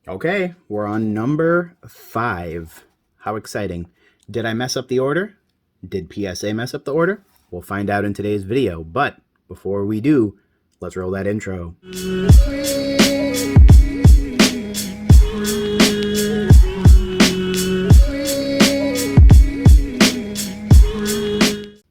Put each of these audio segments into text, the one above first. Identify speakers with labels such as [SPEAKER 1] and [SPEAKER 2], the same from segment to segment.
[SPEAKER 1] Okay, we're on number 5. How exciting. Did I mess up the order? Did PSA mess up the order? We'll find out in today's video, but before we do, let's roll that intro.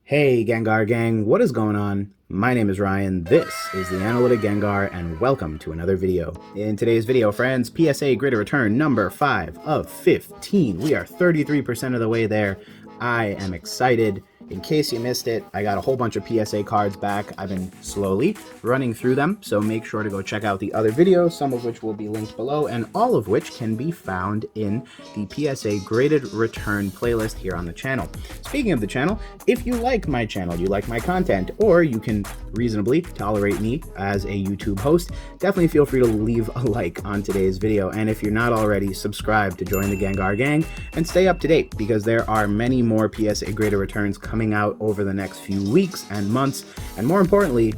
[SPEAKER 1] Hey Gengar Gang, what is going on? My name is Ryan, this is the Analytic Gengar, and welcome to another video. In today's video, friends, PSA graded return number 5 of 15. We are 33% of the way there. I am excited. In case you missed it, I got a whole bunch of PSA cards back. I've been slowly running through them, so make sure to go check out the other videos, some of which will be linked below, and all of which can be found in the PSA graded return playlist here on the channel. Speaking of the channel, if you like my channel, you like my content, or you can reasonably tolerate me as a YouTube host, definitely feel free to leave a like on today's video. And if you're not already, subscribe to join the Gengar Gang and stay up to date, because there are many more PSA graded returns coming out over the next few weeks and months. And more importantly,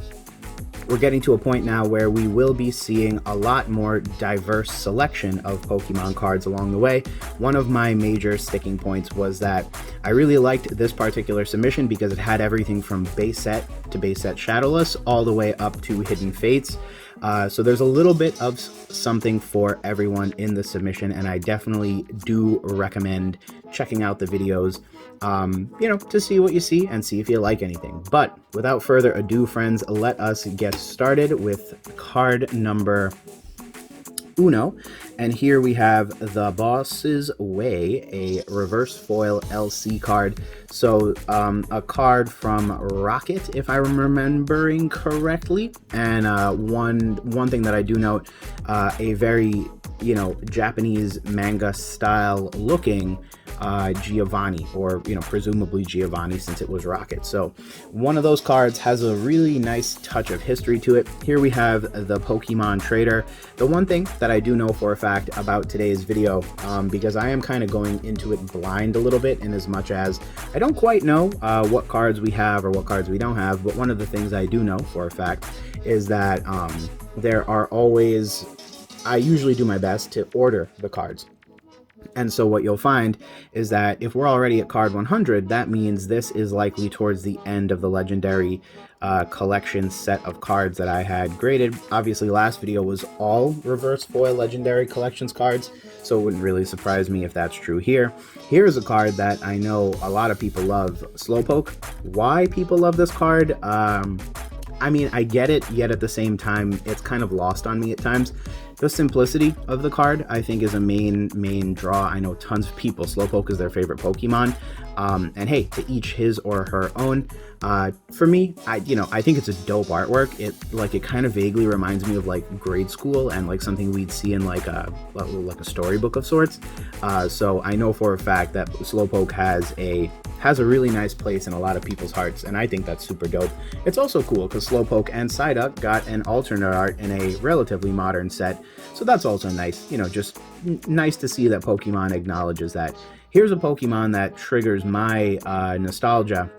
[SPEAKER 1] we're getting to a point now where we will be seeing a lot more diverse selection of Pokemon cards along the way. One of my major sticking points was that I really liked this particular submission because it had everything from base set to base set Shadowless all the way up to Hidden Fates. So there's a little bit of something for everyone in the submission, and I definitely do recommend checking out the videos, to see what you see and see if you like anything. But without further ado, friends, let us get started with card number uno. And here we have the Boss's Way, a reverse foil LC card. So a card from Rocket, if I'm remembering correctly. And one thing that I do note, a very Japanese manga style looking Giovanni, or presumably Giovanni, since it was Rocket. So one of those cards has a really nice touch of history to it. Here we have the Pokemon Trader. The one thing that I do know for a fact about today's video, because I am kind of going into it blind a little bit, in as much as I don't quite know what cards we have or what cards we don't have, but one of the things I do know for a fact is that there are always, I usually do my best to order the cards. And so what you'll find is that if we're already at card 100, that means this is likely towards the end of the legendary collection set of cards that I had graded. Obviously, last video was all reverse foil legendary collections cards, so it wouldn't really surprise me if that's true here. Here's a card that I know a lot of people love, Slowpoke. Why people love this card? I mean, I get it, yet at the same time, it's kind of lost on me at times. The simplicity of the card, I think, is a main draw. I know tons of people, Slowpoke is their favorite Pokemon. And hey, to each his or her own. For me, I think it's a dope artwork. It kind of vaguely reminds me of like grade school and like something we'd see in like a storybook of sorts. So I know for a fact that Slowpoke has a really nice place in a lot of people's hearts, and I think that's super dope. It's also cool because Slowpoke and Psyduck got an alternate art in a relatively modern set, so that's also nice. Just nice to see that Pokemon acknowledges that. Here's a Pokemon that triggers my nostalgia.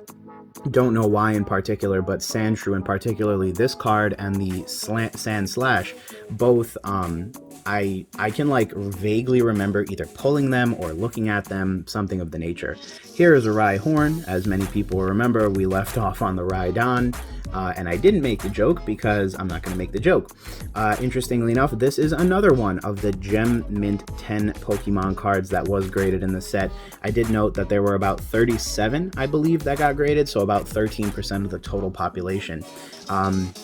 [SPEAKER 1] Don't know why in particular, but Sandshrew, and particularly this card and the Sand Slash, both I can like vaguely remember either pulling them or looking at them, something of the nature. Here is a Rhyhorn. As many people remember, we left off on the Rhydon, and I didn't make the joke because I'm not going to make the joke. Interestingly enough, this is another one of the Gem Mint 10 Pokemon cards that was graded in the set. I did note that there were about 37, I believe, that got graded, so about 13% of the total population.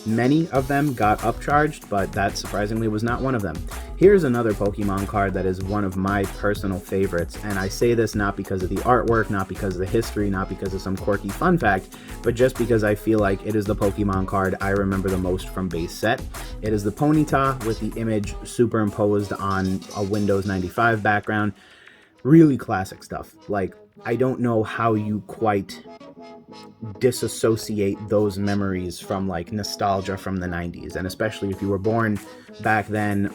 [SPEAKER 1] Many of them got upcharged, but that surprisingly was not one of them. Here's another Pokemon card that is one of my personal favorites, and I say this not because of the artwork, not because of the history, not because of some quirky fun fact, but just because I feel like it is the Pokemon card I remember the most from base set. It is the Ponyta with the image superimposed on a Windows 95 background. Really classic stuff. Like, I don't know how you quite disassociate those memories from like nostalgia from the 90s, and especially if you were born back then,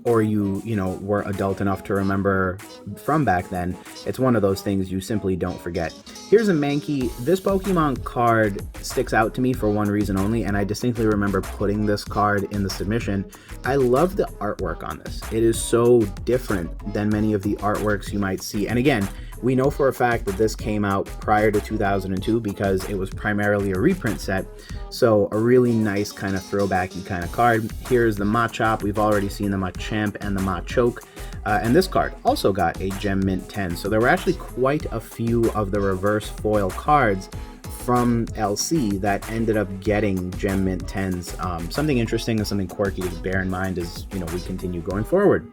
[SPEAKER 1] or you know, were adult enough to remember from back then, it's one of those things you simply don't forget. Here's a Mankey. This Pokemon card sticks out to me for one reason only, and I distinctly remember putting this card in the submission. I love the artwork on this. It is so different than many of the artworks you might see. And again, we know for a fact that this came out prior to 2002 because it was primarily a reprint set. So a really nice kind of throwbacky kind of card. Here's the Machop. We've already seen the Machamp and the Machoke. And this card also got a Gem Mint 10. So there were actually quite a few of the reverse foil cards from LC that ended up getting Gem Mint 10s. Something interesting and something quirky to bear in mind as, you know, we continue going forward.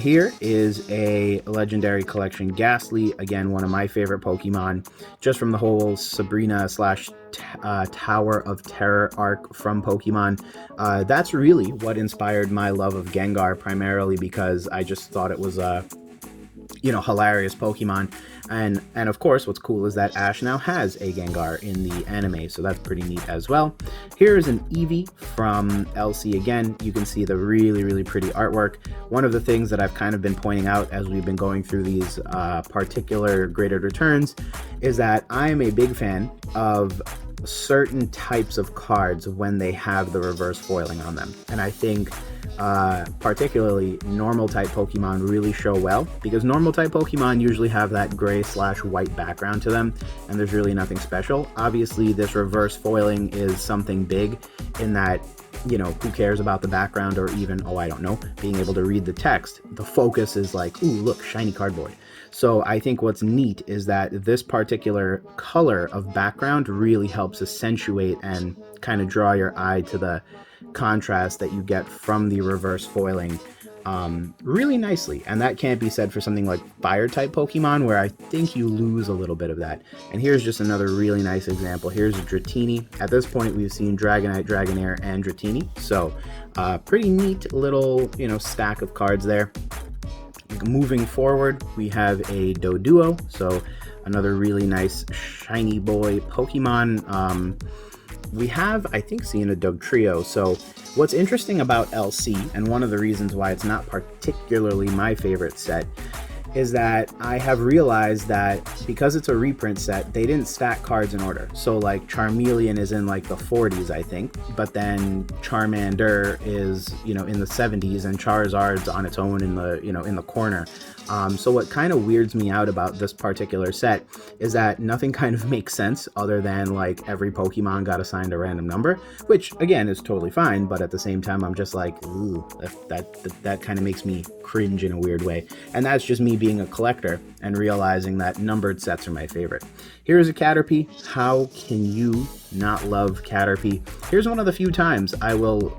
[SPEAKER 1] Here is a Legendary Collection Ghastly, again, one of my favorite Pokemon, just from the whole Sabrina / Tower of Terror arc from Pokemon. That's really what inspired my love of Gengar, primarily because I just thought it was a, you know, hilarious Pokemon. And of course, what's cool is that Ash now has a Gengar in the anime, so that's pretty neat as well. Here's an Eevee from LC again. You can see the really pretty artwork. One of the things that I've kind of been pointing out as we've been going through these particular graded returns is that I am a big fan of certain types of cards when they have the reverse foiling on them. And I think particularly normal type Pokemon really show well, because normal type Pokemon usually have that gray / white background to them, and there's really nothing special. Obviously, this reverse foiling is something big in that, you know, who cares about the background or even, oh, I don't know, being able to read the text. The focus is like, ooh, look, shiny cardboard. So I think what's neat is that this particular color of background really helps accentuate and kind of draw your eye to the contrast that you get from the reverse foiling really nicely. And that can't be said for something like fire type Pokemon, where I think you lose a little bit of that. And here's just another really nice example. Here's a Dratini. At this point, we've seen Dragonite, Dragonair, and Dratini. So pretty neat little, you know, stack of cards there. Moving forward, we have a Doduo. So another really nice shiny boy Pokemon. We have, I think, seen a Dugtrio. So what's interesting about LC, and one of the reasons why it's not particularly my favorite set, is that I have realized that because it's a reprint set, they didn't stack cards in order. So like Charmeleon is in like the 40s, I think, but then Charmander is, you know, in the 70s, and Charizard's on its own in the, you know, in the corner. So what kind of weirds me out about this particular set is that nothing kind of makes sense other than like every Pokemon got assigned a random number, which again is totally fine, but at the same time I'm just like, ooh, that kind of makes me cringe in a weird way. And that's just me being a collector and realizing that numbered sets are my favorite. Here's a Caterpie. How can you not love Caterpie? Here's one of the few times I will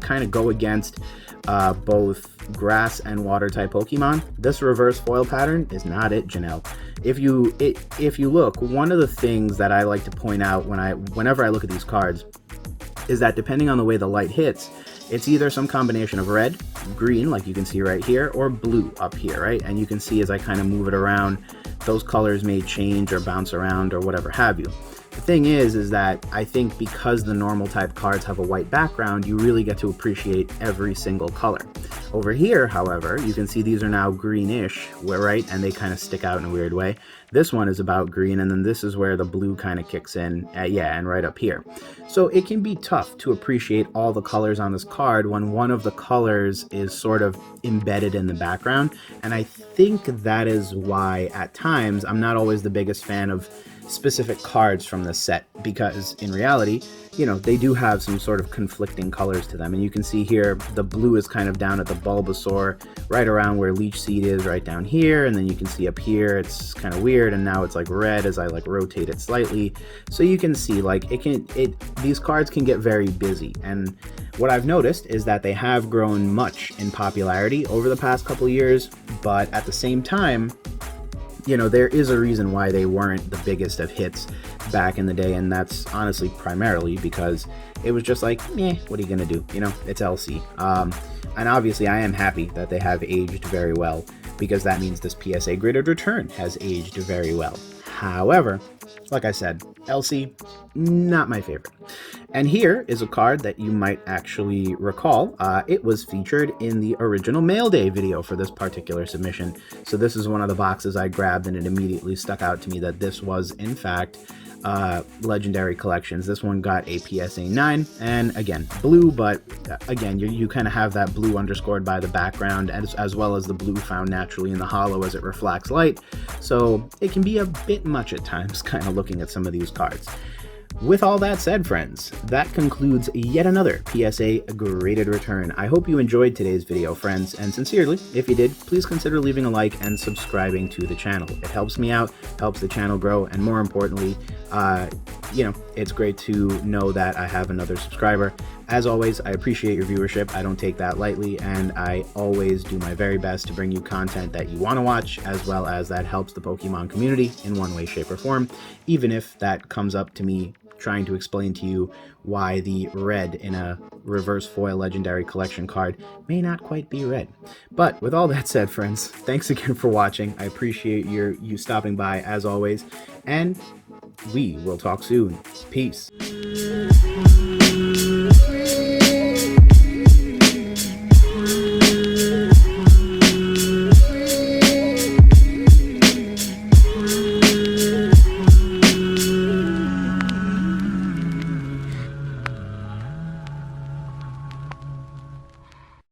[SPEAKER 1] kind of go against both grass and water type Pokemon. This reverse foil pattern is not it, Janelle. If you look, one of the things that I like to point out whenever I look at these cards is that depending on the way the light hits, it's either some combination of red, green, like you can see right here, or blue up here, right? And you can see as I kind of move it around, those colors may change or bounce around or whatever have you. The thing is that I think because the normal type cards have a white background, you really get to appreciate every single color. Over here, however, you can see these are now greenish, right? And they kind of stick out in a weird way. This one is about green, and then this is where the blue kind of kicks in, and right up here. So it can be tough to appreciate all the colors on this card when one of the colors is sort of embedded in the background. And I think that is why at times I'm not always the biggest fan of specific cards from this set, because in reality, you know, they do have some sort of conflicting colors to them. And you can see here the blue is kind of down at the Bulbasaur, right around where Leech Seed is, right down here, and then you can see up here it's kind of weird, and now it's like red as I like rotate it slightly. So you can see like these cards can get very busy. And what I've noticed is that they have grown much in popularity over the past couple of years, but at the same time, you know, there is a reason why they weren't the biggest of hits back in the day, and that's honestly primarily because it was just like, what are you gonna do? You know, it's LC. And obviously I am happy that they have aged very well, because that means this PSA graded return has aged very well. However, like I said, Elsie, not my favorite. And here is a card that you might actually recall. It was featured in the original Mail Day video for this particular submission. So this is one of the boxes I grabbed, and it immediately stuck out to me that this was, in fact, Legendary Collections. This one got a PSA 9, and again, blue, but again, you kind of have that blue underscored by the background, as well as the blue found naturally in the holo as it reflects light. So it can be a bit much at times, kind of looking at some of these cards. With all that said, friends, that concludes yet another PSA graded return. I hope you enjoyed today's video, friends, and sincerely, if you did, please consider leaving a like and subscribing to the channel. It helps me out, helps the channel grow, and more importantly, it's great to know that I have another subscriber. As always, I appreciate your viewership. I don't take that lightly, and I always do my very best to bring you content that you want to watch, as well as that helps the Pokemon community in one way, shape, or form, even if that comes up to me trying to explain to you why the red in a reverse foil legendary collection card may not quite be red. But with all that said, friends, thanks again for watching. I appreciate you stopping by as always, and we will talk soon. Peace.